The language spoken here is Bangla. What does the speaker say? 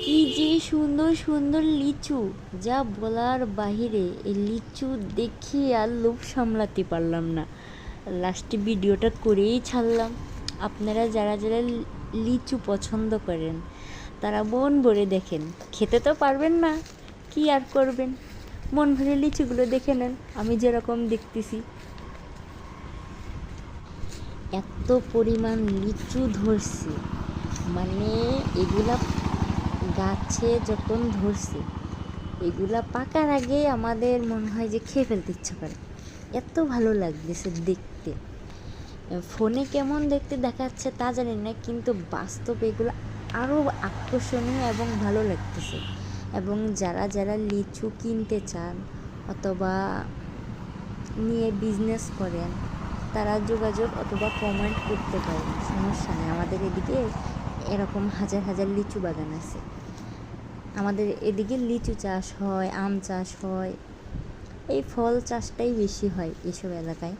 কি যে সুন্দর সুন্দর লিচু, যা বলার বাহিরে। এই লিচু দেখে আর লোভ সামলাতে পারলাম না, লাস্টে ভিডিওটা করেই ছাড়লাম। আপনারা যারা যারা লিচু পছন্দ করেন তারা মন ভরে দেখেন, খেতে তো পারবেন না, কি আর করবেন, মন ভরে লিচুগুলো দেখে নেন আমি যেরকম দেখতেছি। এত পরিমাণ লিচু ধরছে, মানে এগুলা গাছে যখন ধরছে এগুলা পাকার আগে আমাদের মনে হয় যে খেয়ে ফেলতে ইচ্ছা করে, এত ভালো লাগতেছে দেখতে। ফোনে কেমন দেখতে দেখাচ্ছে তা জানি না, কিন্তু বাস্তবে এগুলো আরও আকর্ষণীয় এবং ভালো লাগতেছে। এবং যারা যারা লিচু কিনতে চান অথবা নিয়ে বিজনেস করেন তারা যোগাযোগ অথবা কমেন্ট করতে পারেন, সমস্যা নেই। আমাদের এদিকে এরকম হাজার হাজার লিচু বাগান আছে। আমাদের এদিকে লিচু চাষ হয়, আম চাষ হয়, এই ফল চাষটাই বেশি হয় এসব এলাকায়।